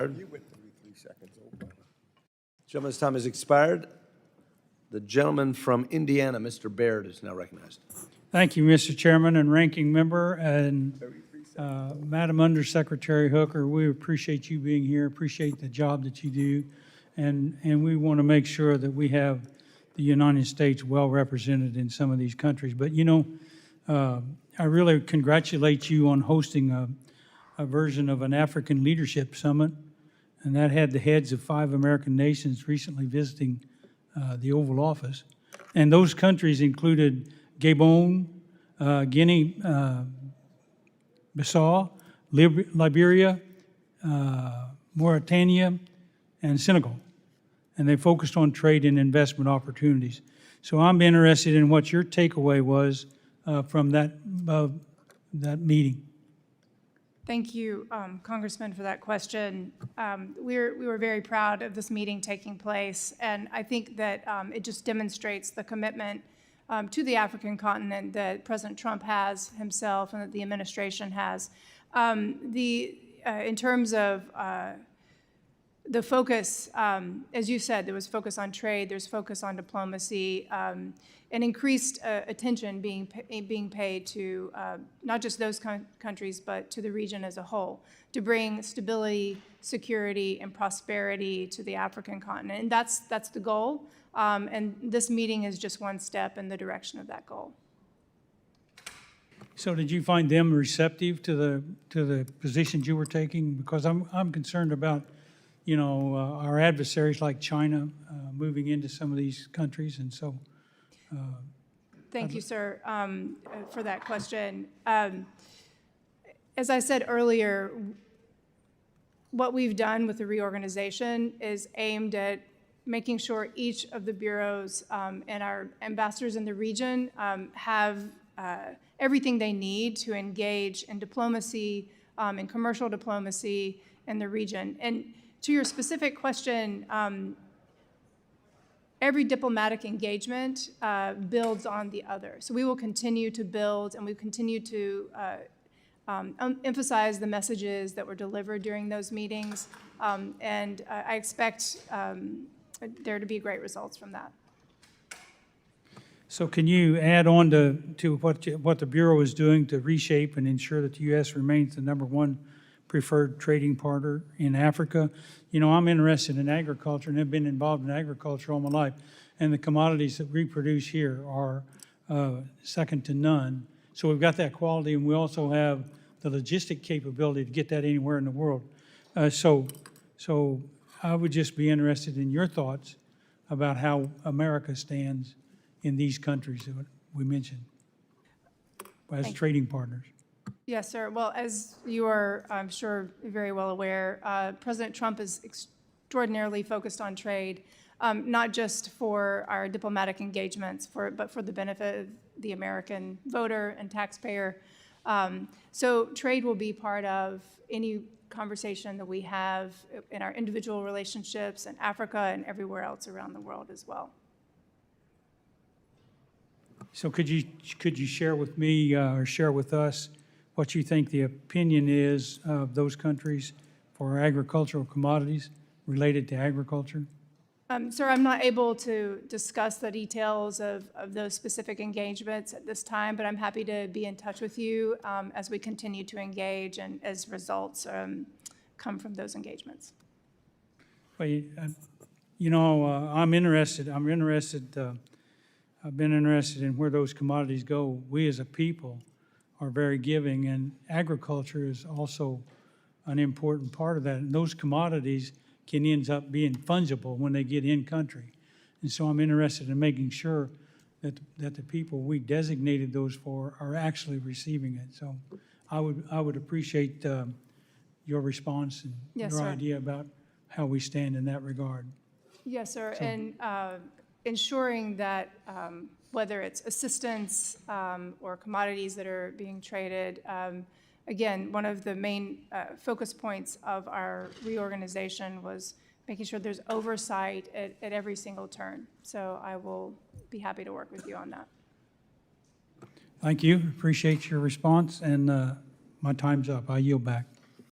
You went 33 seconds over. Gentleman's time has expired. The gentleman from Indiana, Mr. Baird, is now recognized. Thank you, Mr. Chairman and Ranking Member, and Madam Undersecretary Hooker. We appreciate you being here, appreciate the job that you do, and we want to make sure that we have the United States well represented in some of these countries. But, you know, I really congratulate you on hosting a version of an African Leadership Summit, and that had the heads of 5 American nations recently visiting the Oval Office. And those countries included Gabon, Guinea, Bissau, Liberia, Mauritania, and Senegal. And they focused on trade and investment opportunities. So I'm interested in what your takeaway was from that meeting. Thank you, Congressman, for that question. We were very proud of this meeting taking place, and I think that it just demonstrates the commitment to the African continent that President Trump has himself and that the administration has. In terms of the focus, as you said, there was focus on trade, there's focus on diplomacy, and increased attention being paid to not just those countries, but to the region as a whole, to bring stability, security, and prosperity to the African continent. And that's the goal. And this meeting is just one step in the direction of that goal. So did you find them receptive to the positions you were taking? Because I'm concerned about, you know, our adversaries like China moving into some of these countries, and so. Thank you, sir, for that question. As I said earlier, what we've done with the reorganization is aimed at making sure each of the bureaus and our ambassadors in the region have everything they need to engage in diplomacy, in commercial diplomacy in the region. And to your specific question, every diplomatic engagement builds on the other. So we will continue to build, and we continue to emphasize the messages that were delivered during those meetings. And I expect there to be great results from that. So can you add on to what the Bureau is doing to reshape and ensure that the U.S. remains the #1 preferred trading partner in Africa? You know, I'm interested in agriculture and have been involved in agriculture all my life, and the commodities that we produce here are second to none. So we've got that quality, and we also have the logistic capability to get that anywhere in the world. So I would just be interested in your thoughts about how America stands in these countries that we mentioned as trading partners. Yes, sir. Well, as you are, I'm sure, very well aware, President Trump is extraordinarily focused on trade, not just for our diplomatic engagements, but for the benefit of the American voter and taxpayer. So trade will be part of any conversation that we have in our individual relationships in Africa and everywhere else around the world as well. So could you share with me or share with us what you think the opinion is of those countries for agricultural commodities related to agriculture? Sir, I'm not able to discuss the details of those specific engagements at this time, but I'm happy to be in touch with you as we continue to engage and as results come from those engagements. Well, you know, I'm interested. I've been interested in where those commodities go. We as a people are very giving, and agriculture is also an important part of that. And those commodities can end up being fungible when they get in country. And so I'm interested in making sure that the people we designated those for are actually receiving it. So I would appreciate your response and Yes, your sir. idea about how we stand in that regard. Yes, sir. So- And ensuring that whether it's assistance or commodities that are being traded, again, one of the main focus points of our reorganization was making sure there's oversight at every single turn. So I will be happy to work with you on that. Thank you. Appreciate your response, and my time's up. I yield back.